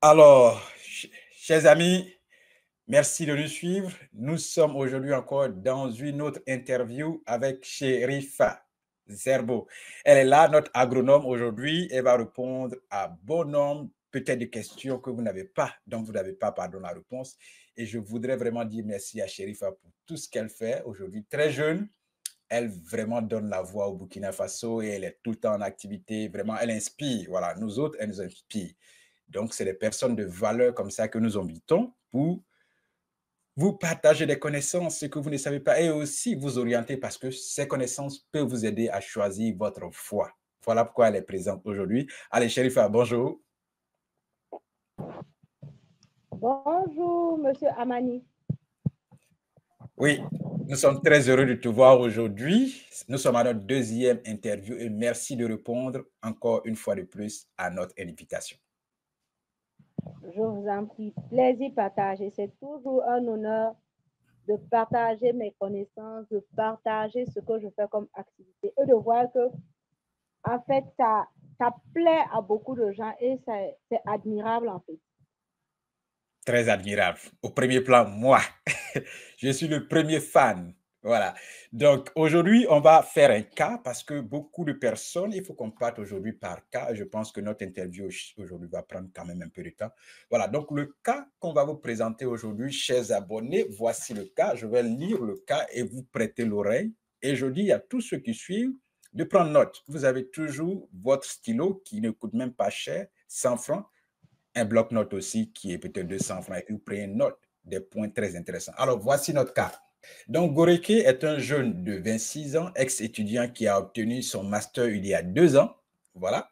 Alors, chers amis, merci de nous suivre. Nous sommes aujourd'hui encore dans une autre interview avec Sherifa Zerbo. Elle est là, notre agronome aujourd'hui. Elle va répondre à bon nombre, peut-être des questions que vous n'avez pas, dont vous n'avez pas, pardon, la réponse. Et je voudrais vraiment dire merci à Sherifa pour tout ce qu'elle fait aujourd'hui. Très jeune, elle vraiment donne la voix au Burkina Faso et elle est tout le temps en activité. Vraiment, elle inspire. Voilà, nous autres, elle nous inspire. Donc, c'est des personnes de valeur comme ça que nous invitons pour vous partager des connaissances, ce que vous ne savez pas, et aussi vous orienter parce que ces connaissances peuvent vous aider à choisir votre foi. Voilà pourquoi elle est présente aujourd'hui. Allez, Sherifa, bonjour. Bonjour, Monsieur Amani. Oui, nous sommes très heureux de te voir aujourd'hui. Nous sommes à notre deuxième interview et merci de répondre encore une fois de plus à notre invitation. Je vous en prie, plaisir partagé. C'est toujours un honneur de partager mes connaissances, de partager ce que je fais comme activité et de voir que, en fait, ça plaît à beaucoup de gens et c'est admirable, en fait. Très admirable. Au premier plan, moi, je suis le premier fan. Voilà. Donc, aujourd'hui, on va faire un cas parce que beaucoup de personnes, il faut qu'on parte aujourd'hui par cas. Je pense que notre interview aujourd'hui va prendre quand même un peu de temps. Voilà. Donc, le cas qu'on va vous présenter aujourd'hui, chers abonnés, voici le cas. Je vais lire le cas et vous prêter l'oreille. Et je dis à tous ceux qui suivent de prendre note. Vous avez toujours votre stylo qui ne coûte même pas cher, 100 francs. Un bloc-notes aussi qui est peut-être 200 francs et puis vous prenez note des points très intéressants. Alors, voici notre cas. Donc, Goreke est un jeune de 26 ans, ex-étudiant qui a obtenu son master il y a 2 ans. Voilà.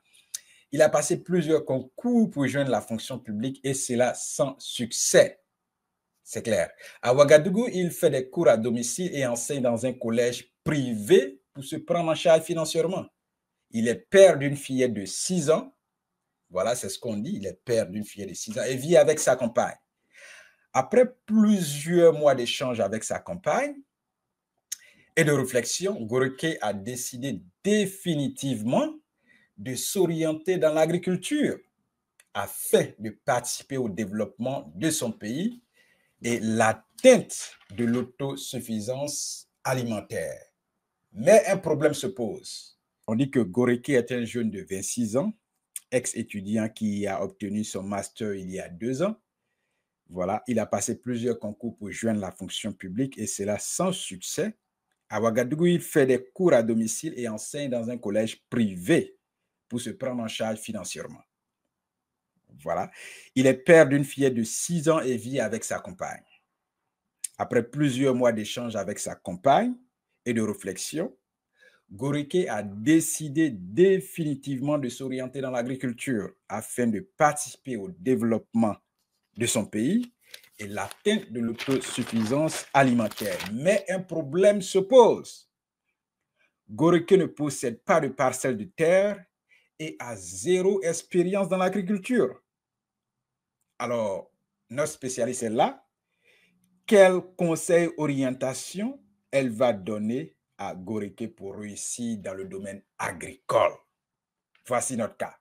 Il a passé plusieurs concours pour joindre la fonction publique et cela sans succès. C'est clair. À Ouagadougou, il fait des cours à domicile et enseigne dans un collège privé pour se prendre en charge financièrement. Il est père d'une fillette de 6 ans. Voilà, c'est ce qu'on dit. Il est père d'une fillette de 6 ans et vit avec sa compagne. Après plusieurs mois d'échanges avec sa compagne et de réflexion, Goreke a décidé définitivement de s'orienter dans l'agriculture afin de participer au développement de son pays et l'atteinte de l'autosuffisance alimentaire. Mais un problème se pose. On dit que Goreke est un jeune de 26 ans, ex-étudiant qui a obtenu son master il y a 2 ans. Voilà, il a passé plusieurs concours pour joindre la fonction publique et cela sans succès. À Ouagadougou, il fait des cours à domicile et enseigne dans un collège privé pour se prendre en charge financièrement. Voilà. Il est père d'une fillette de 6 ans et vit avec sa compagne. Après plusieurs mois d'échanges avec sa compagne et de réflexion, Goreke a décidé définitivement de s'orienter dans l'agriculture afin de participer au développement de son pays et l'atteinte de l'autosuffisance alimentaire. Mais un problème se pose. Goreke ne possède pas de parcelle de terre et a zéro expérience dans l'agriculture. Alors, notre spécialiste est là. Quel conseil orientation elle va donner à Goreke pour réussir dans le domaine agricole? Voici notre cas.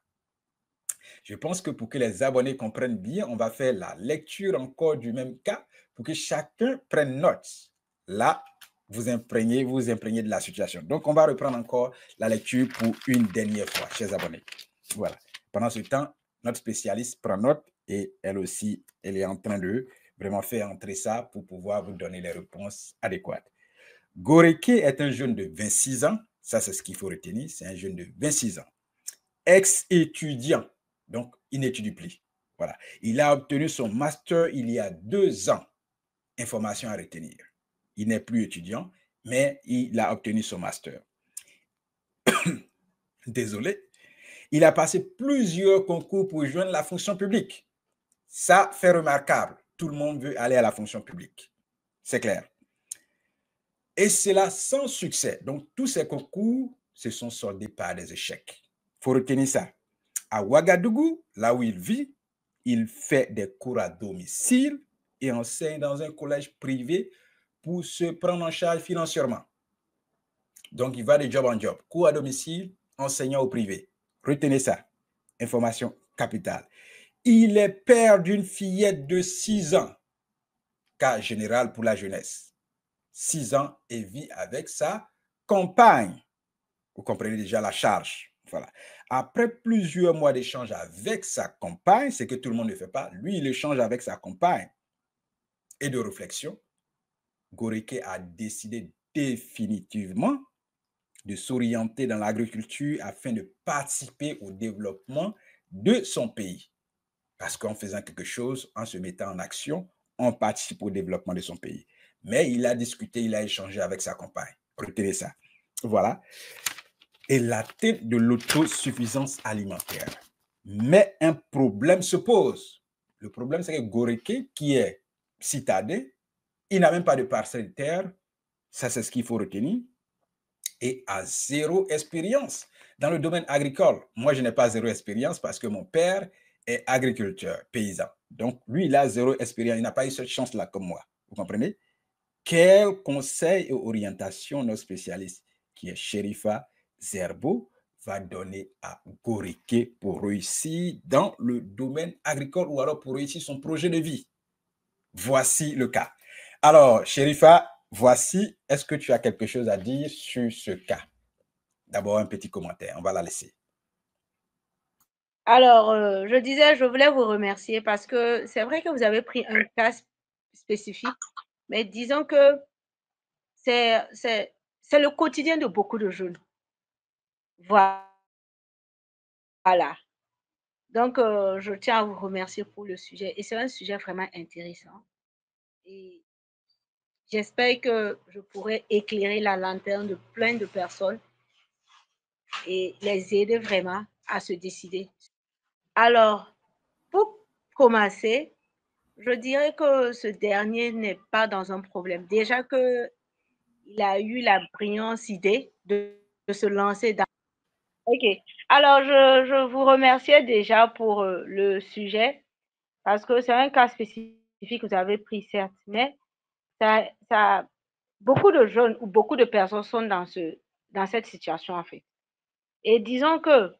Je pense que pour que les abonnés comprennent bien, on va faire la lecture encore du même cas pour que chacun prenne note. Là, vous imprégnez de la situation. Donc, on va reprendre encore la lecture pour une dernière fois, chers abonnés. Voilà. Pendant ce temps, notre spécialiste prend note et elle aussi, elle est en train de vraiment faire entrer ça pour pouvoir vous donner les réponses adéquates. Goreke est un jeune de 26 ans. Ça, c'est ce qu'il faut retenir. C'est un jeune de 26 ans. Ex-étudiant. Donc, il n'étudie plus. Voilà. Il a obtenu son master il y a 2 ans. Information à retenir. Il n'est plus étudiant, mais il a obtenu son master. Désolé. Il a passé plusieurs concours pour joindre la fonction publique. Ça fait remarquable. Tout le monde veut aller à la fonction publique. C'est clair. Et cela sans succès. Donc, tous ces concours se sont soldés par des échecs. Il faut retenir ça. À Ouagadougou, là où il vit, il fait des cours à domicile et enseigne dans un collège privé pour se prendre en charge financièrement. Donc, il va de job en job. Cours à domicile, enseignant au privé. Retenez ça. Information capitale. Il est père d'une fillette de 6 ans. Cas général pour la jeunesse. 6 ans et vit avec sa compagne. Vous comprenez déjà la charge. Voilà. Après plusieurs mois d'échange avec sa compagne, c'est que tout le monde ne fait pas, lui, il échange avec sa compagne et de réflexion, Goreke a décidé définitivement de s'orienter dans l'agriculture afin de participer au développement de son pays. Parce qu'en faisant quelque chose, en se mettant en action, on participe au développement de son pays. Mais il a discuté, il a échangé avec sa compagne. Retenez ça. Voilà. Et l'atteinte de l'autosuffisance alimentaire. Mais un problème se pose. Le problème, c'est que Goreke, qui est citadin, il n'a même pas de parcelle de terre. Ça, c'est ce qu'il faut retenir. Et a zéro expérience dans le domaine agricole. Moi, je n'ai pas zéro expérience parce que mon père est agriculteur, paysan. Donc, lui, il a zéro expérience. Il n'a pas eu cette chance-là comme moi. Vous comprenez? Quel conseil et orientation nos spécialistes, qui est Sherifa Zerbo, va donner à Goreke pour réussir dans le domaine agricole ou alors pour réussir son projet de vie? Voici le cas. Alors, Sherifa, voici, est-ce que tu as quelque chose à dire sur ce cas? D'abord, un petit commentaire, on va la laisser. Alors, je disais, je voulais vous remercier parce que c'est vrai que vous avez pris un cas spécifique, mais disons que c'est le quotidien de beaucoup de jeunes. Voilà. Donc, je tiens à vous remercier pour le sujet et c'est un sujet vraiment intéressant. Et j'espère que je pourrai éclairer la lanterne de plein de personnes et les aider vraiment à se décider. Alors, pour commencer, je dirais que ce dernier n'est pas dans un problème. Déjà que il a eu la brillante idée de se lancer dans. Ok. Alors, je vous remerciais déjà pour le sujet parce que c'est un cas spécifique que vous avez pris, certes, mais ça, beaucoup de jeunes ou beaucoup de personnes sont dans cette situation, en fait. Et disons que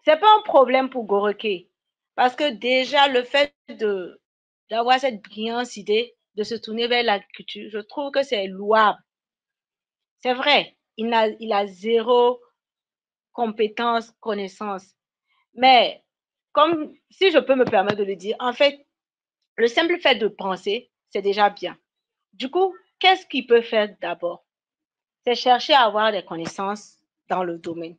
c'est pas un problème pour Goreke parce que déjà, le fait d'avoir cette brillante idée de se tourner vers l'agriculture, je trouve que c'est louable. C'est vrai, il a zéro compétence, connaissance. Mais comme si je peux me permettre de le dire, en fait, le simple fait de penser, c'est déjà bien. Du coup, qu'est-ce qu'il peut faire d'abord? C'est chercher à avoir des connaissances dans le domaine.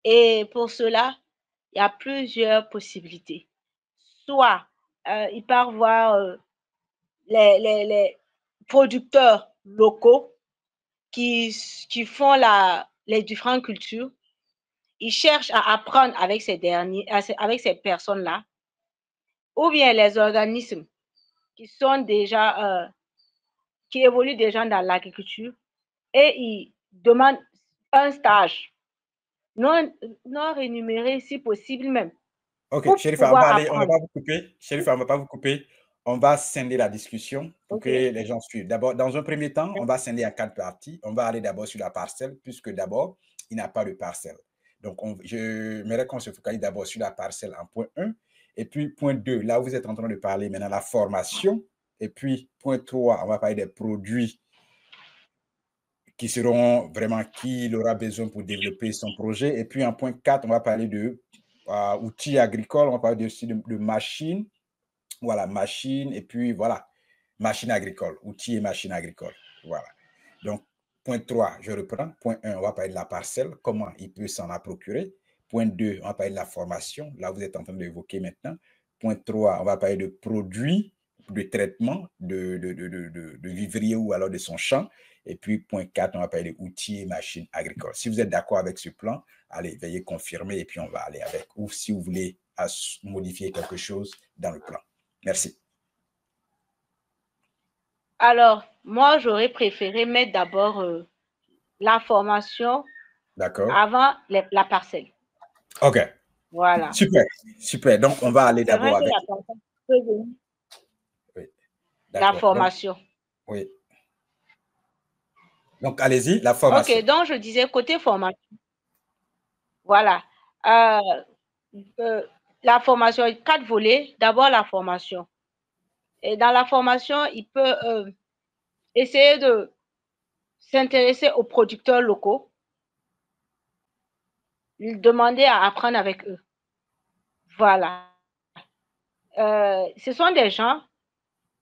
Et pour cela, il y a plusieurs possibilités. Soit il part voir les producteurs locaux qui font les différentes cultures. Il cherche à apprendre avec ces derniers, avec ces personnes-là, ou bien les organismes qui sont déjà, qui évoluent déjà dans l'agriculture et ils demandent un stage non rémunéré si possible même Ok, pour Sherifa, pouvoir on va apprendre. pas vous couper. Sherifa, on va pas vous couper. On va scinder la discussion pour que OK. les gens suivent. D'abord, dans un premier temps, on va scinder à 4 parties. On va aller d'abord sur la parcelle, puisque d'abord, il n'a pas de parcelle. Donc, je voudrais qu'on se focalise d'abord sur la parcelle en point 1. Et puis, point 2, là où vous êtes en train de parler maintenant, la formation. Et puis, point 3, on va parler des produits qui seront vraiment qui il aura besoin pour développer son projet. Et puis en point 4, on va parler de outils agricoles, on va parler aussi de machines, voilà, machines, et puis voilà, machines agricoles, outils et machines agricoles. Voilà. Donc, point 3, je reprends. Point 1, on va parler de la parcelle, comment il peut s'en la procurer. Point 2, on va parler de la formation, là vous êtes en train d'évoquer maintenant. Point 3, on va parler de produits, de traitement, de vivrier ou alors de son champ. Et puis, point 4, on va parler d'outils et machines agricoles. Si vous êtes d'accord avec ce plan, allez, veuillez confirmer et puis on va aller avec. Ou si vous voulez modifier quelque chose dans le plan. Merci. Alors, moi, j'aurais préféré mettre d'abord la formation D'accord. avant la parcelle. OK. Voilà. Super. Super. Donc, on va aller C'est vrai d'abord que avec. la parcelle peut venir Oui. la D'accord. Donc, formation. oui. Donc, allez-y, la OK, formation. donc je disais côté formation. Voilà. Euh, euh, la formation, 4 volets. D'abord, la formation. Et dans la formation, il peut essayer de s'intéresser aux producteurs locaux, demander à apprendre avec eux. Voilà. Ce sont des gens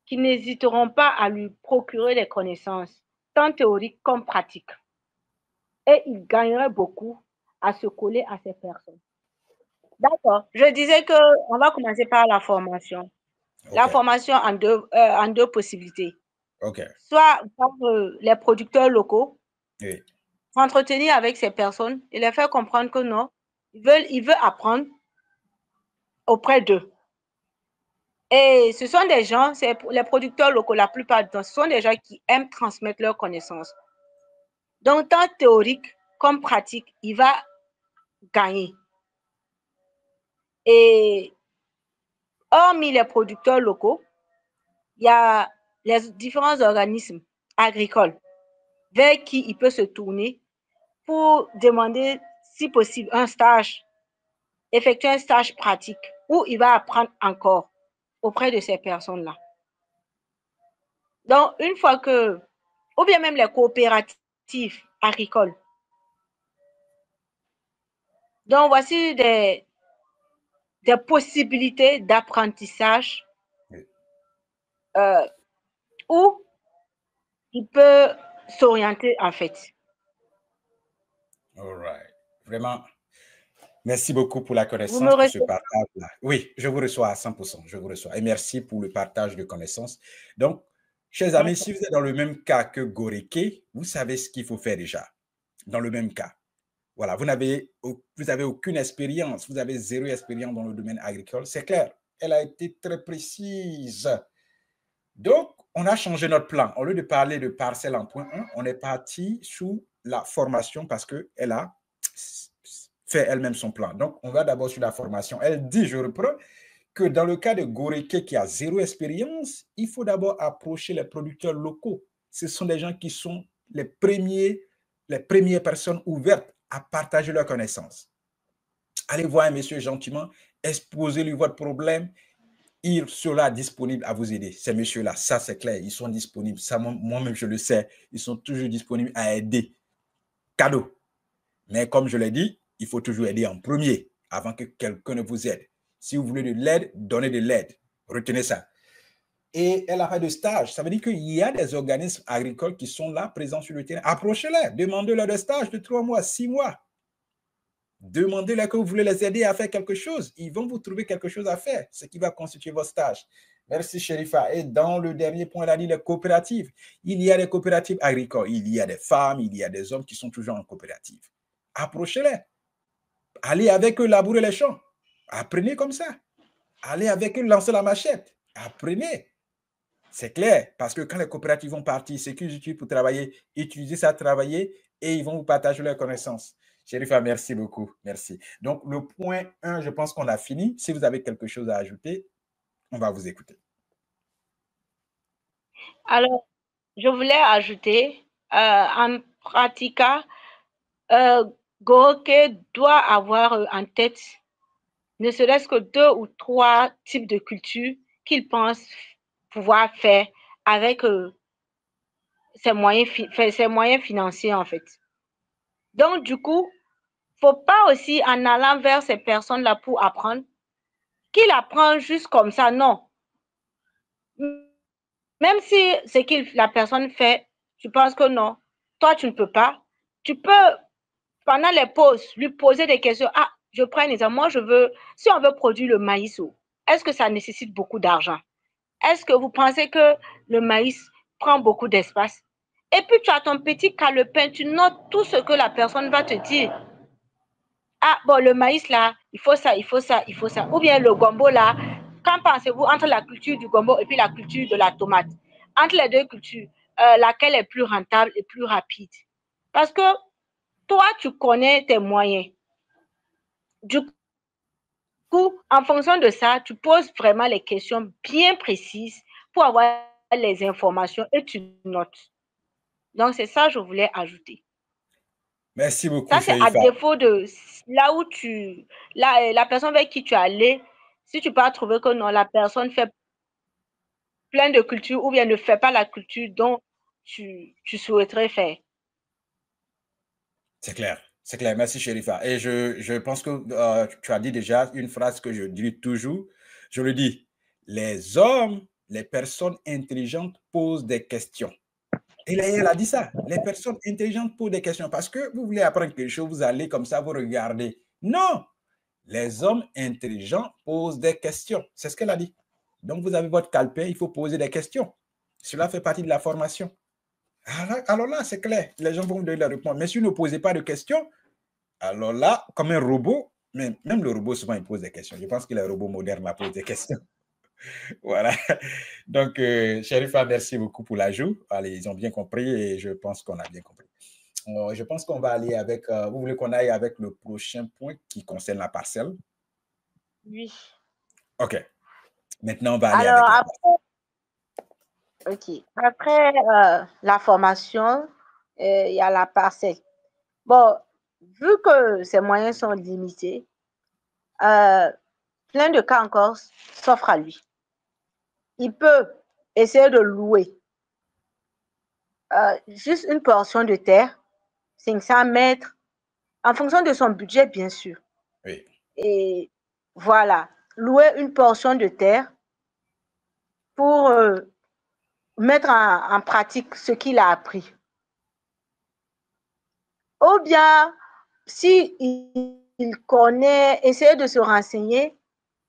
qui n'hésiteront pas à lui procurer des connaissances, tant théoriques comme pratiques. Et il gagnerait beaucoup à se coller à ces personnes. D'accord. Je disais qu'on va commencer par la formation. La OK. formation en deux possibilités. OK. Soit par les producteurs locaux, Oui. s'entretenir avec ces personnes et les faire comprendre que non, ils veulent apprendre auprès d'eux. Et ce sont des gens, c'est les producteurs locaux, la plupart du temps, ce sont des gens qui aiment transmettre leurs connaissances. Donc, tant théorique comme pratique, il va gagner. Et hormis les producteurs locaux, il y a les différents organismes agricoles vers qui il peut se tourner pour demander, si possible, un stage, effectuer un stage pratique où il va apprendre encore auprès de ces personnes-là. Donc, une fois que, ou bien même les coopératives agricoles. Donc, voici des possibilités d'apprentissage Oui. où il peut s'orienter en fait. All right. Vraiment, merci beaucoup pour la Vous me connaissance, pour ce recevez? partage-là. Oui, je vous reçois à 100%. Je vous reçois. Et merci pour le partage de connaissances. Donc, chers amis, si vous êtes dans le même cas que Goreke, vous savez ce qu'il faut faire déjà. Dans le même cas. Voilà, vous avez aucune expérience, vous avez zéro expérience dans le domaine agricole. C'est clair, elle a été très précise. Donc, on a changé notre plan. Au lieu de parler de parcelle en point 1, on est parti sous la formation parce qu'elle a fait elle-même son plan. Donc, on va d'abord sur la formation. Elle dit, je reprends, que dans le cas de Goreke qui a zéro expérience, il faut d'abord approcher les producteurs locaux. Ce sont des gens qui sont les premières personnes ouvertes à partager leurs connaissances. Allez voir un monsieur gentiment, exposez-lui votre problème, il sera disponible à vous aider. Ces messieurs-là, ça c'est clair, ils sont disponibles. Ça, moi-même, je le sais, ils sont toujours disponibles à aider. Cadeau. Mais comme je l'ai dit, il faut toujours aider en premier avant que quelqu'un ne vous aide. Si vous voulez de l'aide, donnez de l'aide. Retenez ça. Et elle a fait de stage. Ça veut dire qu'il y a des organismes agricoles qui sont là, présents sur le terrain. Approchez-les, demandez-leur de stage de 3 mois, 6 mois. Demandez-leur que vous voulez les aider à faire quelque chose. Ils vont vous trouver quelque chose à faire, ce qui va constituer votre stage. Merci, Sherifa. Et dans le dernier point, elle a dit les coopératives. Il y a des coopératives agricoles. Il y a des femmes, il y a des hommes qui sont toujours en coopérative. Approchez-les. Allez avec eux labourer les champs. Apprenez comme ça. Allez avec eux lancer la machette. Apprenez. C'est clair, parce que quand les coopératives vont partir, c'est qu'ils utilisent pour travailler, utilisez ça, travailler, et ils vont vous partager leurs connaissances. Sherifa, merci beaucoup. Merci. Donc, le point 1, je pense qu'on a fini. Si vous avez quelque chose à ajouter, on va vous écouter. Alors, je voulais ajouter, en pratiquant, Goreke doit avoir en tête ne serait-ce que 2 ou 3 types de cultures qu'il pense pouvoir faire avec ses moyens financiers en fait. Donc, du coup, faut pas aussi en allant vers ces personnes-là pour apprendre, qu'il apprend juste comme ça, non. Même si ce que la personne fait, tu penses que non, toi tu ne peux pas, tu peux, pendant les pauses, lui poser des questions. Ah, je prends un exemple, moi je veux, si on veut produire le maïs, est-ce que ça nécessite beaucoup d'argent? Est-ce que vous pensez que le maïs prend beaucoup d'espace? Et puis tu as ton petit calepin, tu notes tout ce que la personne va te dire. Ah, bon, le maïs là, il faut ça, il faut ça, il faut ça. Ou bien le gombo là, qu'en pensez-vous entre la culture du gombo et puis la culture de la tomate? Entre les deux cultures, laquelle est plus rentable et plus rapide? Parce que toi, tu connais tes moyens. Du coup, en fonction de ça, tu poses vraiment les questions bien précises pour avoir les informations et tu notes. Donc, c'est ça que je voulais ajouter. Merci beaucoup, Ça, c'est à Sherifa. défaut de là où la personne avec qui tu es allé Si tu peux trouver que non, la personne fait plein de culture ou bien ne fait pas la culture dont tu souhaiterais faire. C'est clair. C'est clair. Merci, Sherifa. Et je pense que tu as dit déjà une phrase que je dis toujours. Je le dis. Les hommes, les personnes intelligentes posent des questions. Et là, elle a dit ça. Les personnes intelligentes posent des questions. Parce que vous voulez apprendre quelque chose, vous allez comme ça, vous regardez. Non! Les hommes intelligents posent des questions. C'est ce qu'elle a dit. Donc, vous avez votre calepin, il faut poser des questions. Cela fait partie de la formation. Alors là, c'est clair. Les gens vont vous donner la réponse. Mais si vous ne posez pas de questions, alors là, comme un robot, même le robot, souvent, il pose des questions. Je pense que les robots modernes là, posent des questions. Voilà. Donc, Sherifa, merci beaucoup pour l'ajout. Allez, ils ont bien compris et je pense qu'on a bien compris. Je pense qu'on va aller avec. Vous voulez qu'on aille avec le prochain point qui concerne la parcelle? Oui. OK. Maintenant, on va aller avec Alors, la parcelle. Après la formation, il y a la parcelle. Bon, vu que ses moyens sont limités, plein de cas encore s'offrent à lui. Il peut essayer de louer juste une portion de terre, 500 mètres, en fonction de son budget, bien sûr. Oui. Et voilà, louer une portion de terre pour mettre en pratique ce qu'il a appris. Ou bien, si il connaît, essayer de se renseigner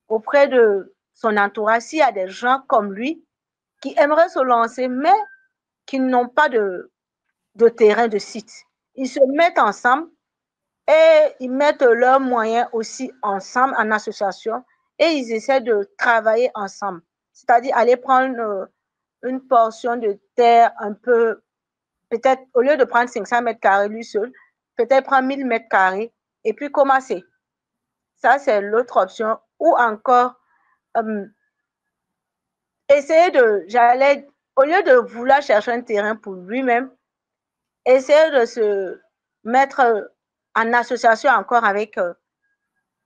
auprès de son entourage, s'il y a des gens comme lui qui aimeraient se lancer, mais qui n'ont pas de terrain, de site. Ils se mettent ensemble et ils mettent leurs moyens aussi ensemble en association et ils essaient de travailler ensemble. C'est-à-dire aller prendre une portion de terre un peu, peut-être au lieu de prendre 500 mètres carrés lui seul, peut-être prendre 1000 mètres carrés et puis commencer. Ça, c'est l'autre option. Ou encore, essayer au lieu de vouloir chercher un terrain pour lui-même, essayer de se mettre en association encore avec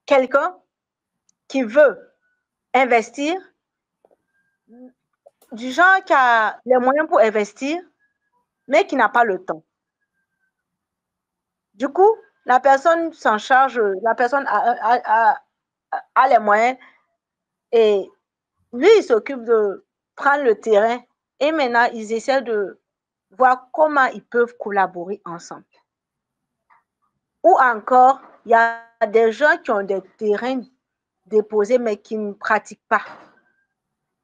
quelqu'un qui veut investir, du genre qui a les moyens pour investir, mais qui n'a pas le temps. Du coup, la personne s'en charge, la personne a les moyens et lui, il s'occupe de prendre le terrain et maintenant, ils essaient de voir comment ils peuvent collaborer ensemble. Ou encore, il y a des gens qui ont des terrains déposés mais qui ne pratiquent pas.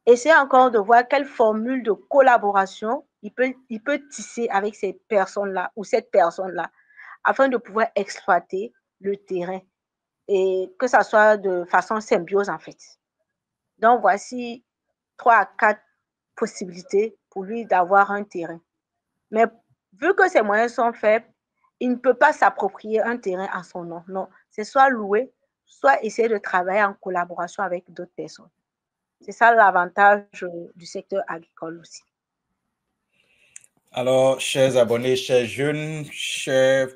Essayez encore de voir quelle formule de collaboration il peut tisser avec ces personnes-là ou cette personne-là afin de pouvoir exploiter le terrain et que ça soit de façon symbiose en fait. Donc voici 3 à 4 possibilités pour lui d'avoir un terrain. Mais vu que ses moyens sont faibles, il ne peut pas s'approprier un terrain à son nom. Non, c'est soit louer, soit essayer de travailler en collaboration avec d'autres personnes. C'est ça l'avantage du secteur agricole aussi. Alors, chers abonnés, chers jeunes, chers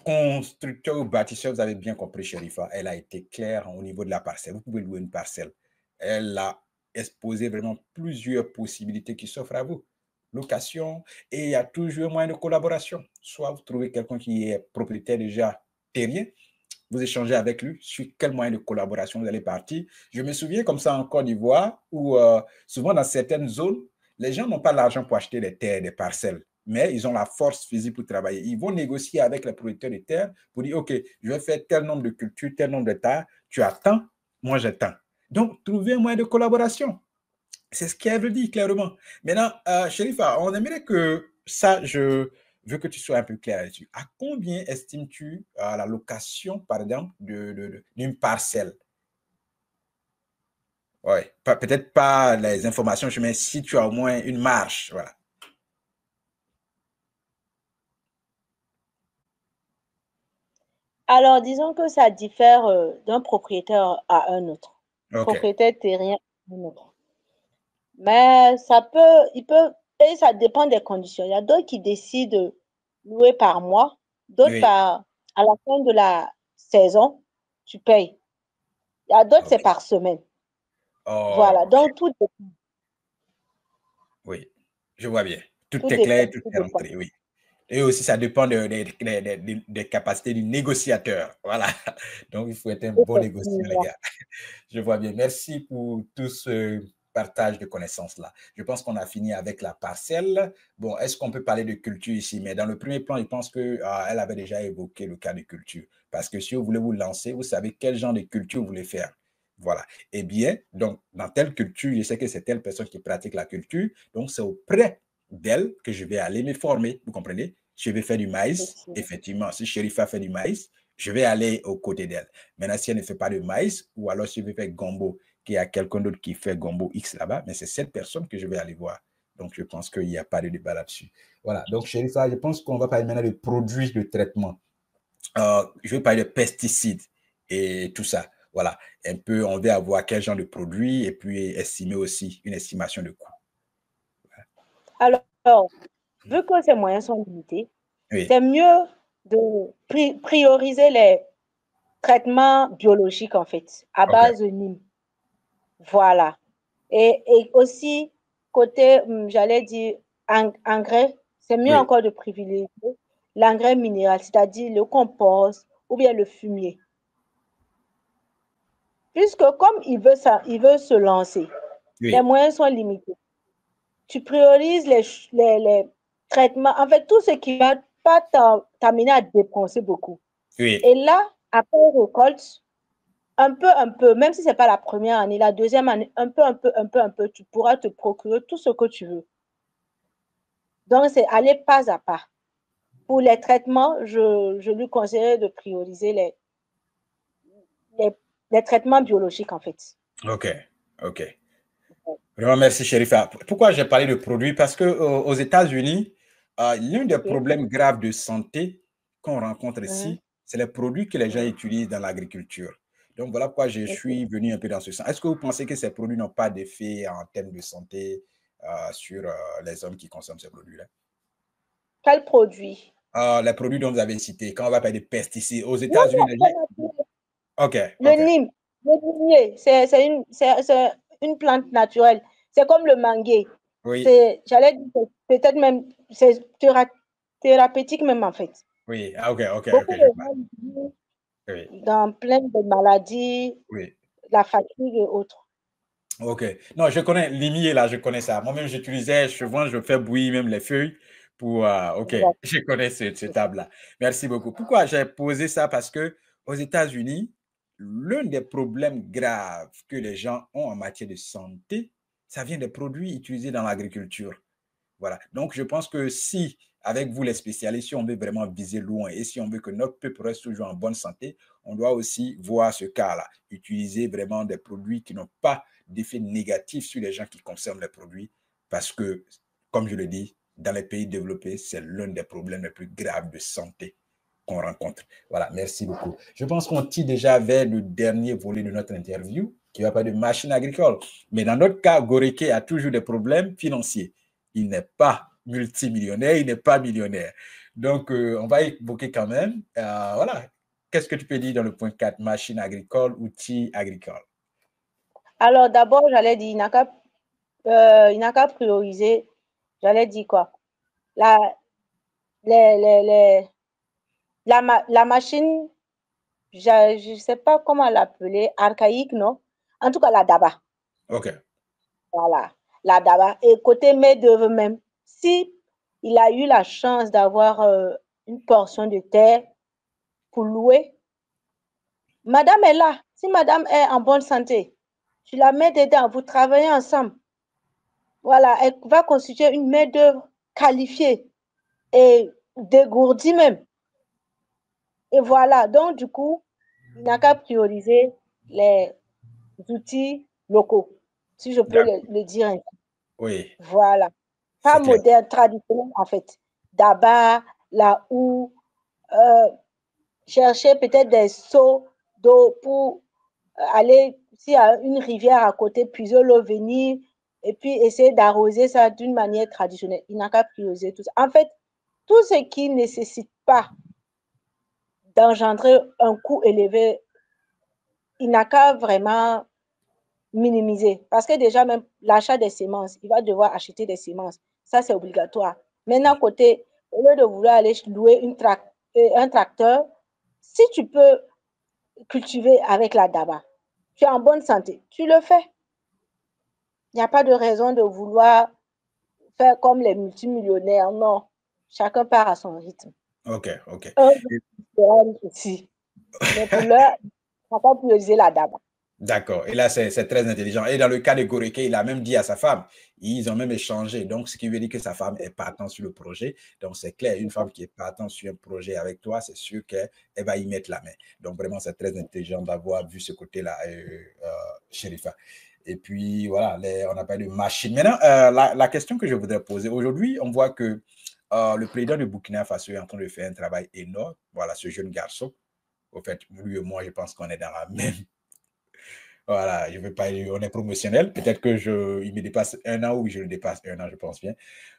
constructeurs ou bâtisseurs, vous avez bien compris, Sherifa. Elle a été claire au niveau de la parcelle. Vous pouvez louer une parcelle. Elle a exposé vraiment plusieurs possibilités qui s'offrent à vous. Location, et il y a toujours un moyen de collaboration. Soit vous trouvez quelqu'un qui est propriétaire déjà terrien, vous échangez avec lui sur quel moyen de collaboration vous allez partir. Je me souviens comme ça en Côte d'Ivoire où souvent dans certaines zones, les gens n'ont pas l'argent pour acheter des terres, des parcelles, mais ils ont la force physique pour travailler. Ils vont négocier avec les producteurs de terres pour dire, OK, je vais faire tel nombre de cultures, tel nombre de terres, tu as tant, moi j'ai tant. Donc, trouver un moyen de collaboration. C'est ce qu'elle dit clairement. Maintenant, Sherifa, on aimerait que ça, je veux que tu sois un peu clair là-dessus. À combien estimes-tu la location, par exemple, d'une parcelle? Oui, peut-être pas les informations, mais si tu as au moins une marge, voilà. Alors, disons que ça diffère d'un propriétaire à un autre, OK. propriétaire terrien à un autre. Mais et ça dépend des conditions. Il y a d'autres qui décident de louer par mois, d'autres Oui. à la fin de la saison, tu payes. Il y a d'autres, c'est OK. par semaine. Oh, Voilà, donc tout dépend. oui, je vois bien. Tout Tout est clair, dépend, tout tout est dépend. rentré, oui. Et aussi, ça dépend des capacités du négociateur. Voilà. Donc, il faut être un bon négociant, les Effectivement. gars. Je vois bien. Merci pour tout ce partage de connaissances-là. Je pense qu'on a fini avec la parcelle. Bon, est-ce qu'on peut parler de culture ici? Mais dans le premier plan, je pense qu'elle avait déjà évoqué le cas de culture. Parce que si vous voulez vous lancer, vous savez quel genre de culture vous voulez faire. Voilà. Eh bien, donc, dans telle culture, je sais que c'est telle personne qui pratique la culture. Donc, c'est auprès d'elle que je vais aller me former. Vous comprenez? Je vais faire du maïs. Effectivement. Effectivement, si Sherifa fait du maïs, je vais aller aux côtés d'elle. Maintenant, si elle ne fait pas de maïs, ou alors si je vais faire gombo, qu'il y a quelqu'un d'autre qui fait gombo X là-bas, mais c'est cette personne que je vais aller voir. Donc, je pense qu'il n'y a pas de débat là-dessus. Voilà. Donc, Sherifa, je pense qu'on va parler maintenant de produits de traitement. Je vais parler de pesticides et tout ça. Voilà. Un peu, on va avoir quel genre de produits et puis estimer aussi une estimation de coût. Alors, vu que ces moyens sont limités, Oui. c'est mieux de prioriser les traitements biologiques, en fait, à OK. base de Nîmes. Voilà. Et aussi, côté, j'allais dire, engrais, c'est mieux Oui. encore de privilégier l'engrais minéral, c'est-à-dire le compost ou bien le fumier. Puisque comme il veut se lancer, les Oui. moyens sont limités. Tu priorises les traitements, en fait, tout ce qui va pas t'amener à dépenser beaucoup. Oui. Et là, après récolte, un peu, même si c'est pas la première année, la deuxième année, un peu, tu pourras te procurer tout ce que tu veux. Donc, c'est aller pas à pas. Pour les traitements, je lui conseillerais de prioriser les, les traitements biologiques, en fait. OK. OK. Vraiment, merci, Sherifa. Pourquoi j'ai parlé de produits? Parce que aux États-Unis, l'un des OK. problèmes graves de santé qu'on rencontre Mhm. ici, c'est les produits que les gens Mhm. utilisent dans l'agriculture. Donc, voilà pourquoi je OK. suis venu un peu dans ce sens. Est-ce que vous pensez que ces produits n'ont pas d'effet en termes de santé sur les hommes qui consomment ces produits-là? Quel produit? Les produits dont vous avez cités, quand on va parler de pesticides, aux Non, États-Unis, non, les gens... c'est naturel. OK, Le OK. Nîmes, le nîmier, c'est une plante naturelle. C'est comme le manguier. Oui, C'est, j'allais dire, peut-être même, c'est thérapeutique même en fait. oui. Ah, OK, OK, OK, Beaucoup je de vois. gens l'utilisent Oui, dans plein de maladies, oui. la fatigue et autres. Ok. Non, je connais limier là, je connais ça. Moi-même, j'utilisais, souvent, je fais bouillir même les feuilles pour. Ok, Exact. je connais ce table-là. Merci beaucoup. Pourquoi j'ai posé ça? Parce que aux États-Unis, l'un des problèmes graves que les gens ont en matière de santé, ça vient des produits utilisés dans l'agriculture. Voilà. Donc, je pense que si, avec vous les spécialistes, si on veut vraiment viser loin et si on veut que notre peuple reste toujours en bonne santé, on doit aussi voir ce cas-là, utiliser vraiment des produits qui n'ont pas d'effet négatif sur les gens qui consomment les produits parce que, comme je le dis, dans les pays développés, c'est l'un des problèmes les plus graves de santé qu'on rencontre. Voilà, merci beaucoup. Je pense qu'on tire déjà vers le dernier volet de notre interview qui va parler de machines agricoles. Mais dans notre cas, Goreke a toujours des problèmes financiers. Il n'est pas multimillionnaire, il n'est pas millionnaire. Donc, on va évoquer quand même. Voilà. Qu'est-ce que tu peux dire dans le point 4, machine agricole, outils agricoles? Alors d'abord, j'allais dire, il n'a qu'à prioriser, j'allais dire quoi? La, les, la machine, je ne sais pas comment l'appeler, archaïque, non? En tout cas, la daba. OK. Voilà, la daba. Et côté main-d'œuvre même, si il a eu la chance d'avoir une portion de terre pour louer, madame est là. Si madame est en bonne santé, tu la mets dedans, vous travaillez ensemble. Voilà, elle va constituer une main-d'œuvre qualifiée et dégourdie même. Et voilà, donc du coup, il n'a qu'à prioriser les outils locaux, si je peux D'accord. le dire ainsi. Oui, Voilà. Pas c'est clair. moderne, traditionnel en fait. D'abord, là où euh, chercher peut-être des seaux d'eau pour aller, s'il y a une rivière à côté, puiser l'eau, venir et puis essayer d'arroser ça d'une manière traditionnelle. Il n'a qu'à prioriser tout ça. En fait, tout ce qui ne nécessite pas d'engendrer un coût élevé, il n'a qu'à vraiment minimiser. Parce que déjà, même l'achat des semences, il va devoir acheter des semences. Ça, c'est obligatoire. Maintenant, côté, au lieu de vouloir aller louer un tracteur, si tu peux cultiver avec la daba, tu es en bonne santé, tu le fais. Il n'y a pas de raison de vouloir faire comme les multimillionnaires. Non, chacun part à son rythme. Ok, ok. Un aussi. Mais pour l'heure, on va pas prioriser la daba. D'accord. Et là, c'est très intelligent. Et dans le cas de Goreke, il a même dit à sa femme, ils ont même échangé. Donc, ce qui veut dire que sa femme est partant sur le projet. Donc, c'est clair, une femme qui est partant sur un projet avec toi, c'est sûr qu'elle va y mettre la main. Donc, vraiment, c'est très intelligent d'avoir vu ce côté-là, Sherifa. Et puis, voilà, on n'a pas de machine. Maintenant, la question que je voudrais poser, aujourd'hui, on voit que le président de Burkina Faso est en train de faire un travail énorme. Voilà, ce jeune garçon. Au fait, lui et moi, je pense qu'on est dans la même. Voilà, je ne veux pas, on est promotionnel. Peut-être que il me dépasse un an ou je le dépasse un an, je pense bien.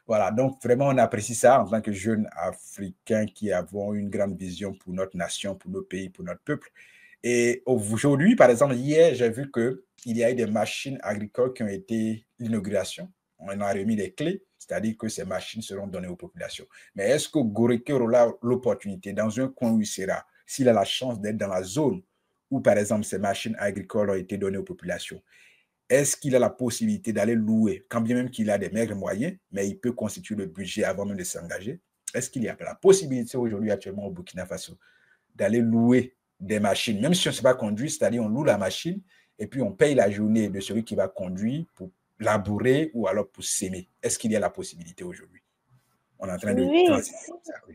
Voilà, donc vraiment, on apprécie ça en tant que jeunes Africains qui avons une grande vision pour notre nation, pour nos pays, pour notre peuple. Et aujourd'hui, par exemple, hier, j'ai vu qu'il y a eu des machines agricoles qui ont été l'inauguration. On a remis les clés, c'est-à-dire que ces machines seront données aux populations. Mais est-ce que Goreke aura l'opportunité, dans un coin où il sera, s'il a la chance d'être dans la zone où, par exemple, ces machines agricoles ont été données aux populations, est-ce qu'il a la possibilité d'aller louer, quand bien même qu'il a des maigres moyens, mais il peut constituer le budget avant même de s'engager? Est-ce qu'il y a la possibilité aujourd'hui, actuellement, au Burkina Faso, d'aller louer des machines, même si on ne sait pas conduire, c'est-à-dire on loue la machine et puis on paye la journée de celui qui va conduire pour labourer ou alors pour s'aimer? Est-ce qu'il y a la possibilité aujourd'hui? On est en train de Oui, transiter ça. Oui.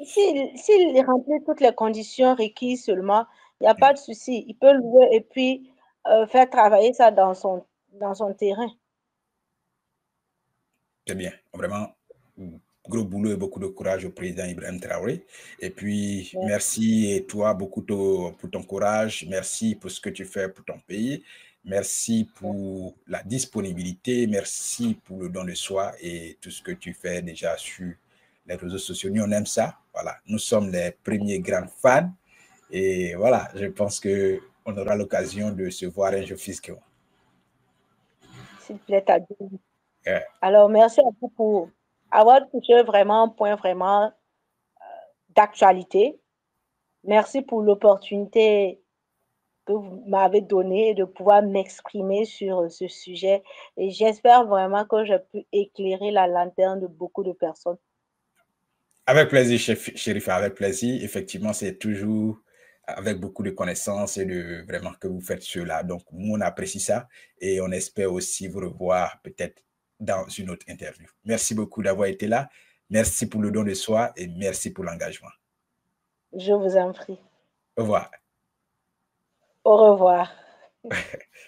s'il remplit toutes les conditions requises seulement, il n'y a pas de souci. Il peut louer et puis faire travailler ça dans son terrain. C'est bien. Vraiment, gros boulot et beaucoup de courage au président Ibrahim Traoré. Et puis, merci et toi beaucoup pour ton courage. Merci pour ce que tu fais pour ton pays. Merci pour la disponibilité. Merci pour le don de soi et tout ce que tu fais déjà sur les réseaux sociaux. Nous, on aime ça. Voilà. Nous sommes les premiers grands fans. Et voilà, je pense qu'on aura l'occasion de se voir un jour physiquement. S'il te plaît, Ouais. alors, merci à vous pour avoir touché vraiment un point vraiment d'actualité. Merci pour l'opportunité que vous m'avez donnée de pouvoir m'exprimer sur ce sujet. Et j'espère vraiment que j'ai pu éclairer la lanterne de beaucoup de personnes. Avec plaisir, Chérifa, avec plaisir. Effectivement, c'est toujours avec beaucoup de connaissances et de vraiment que vous faites cela. Donc, nous, on apprécie ça et on espère aussi vous revoir peut-être dans une autre interview. Merci beaucoup d'avoir été là. Merci pour le don de soi et merci pour l'engagement. Je vous en prie. Au revoir. Au revoir.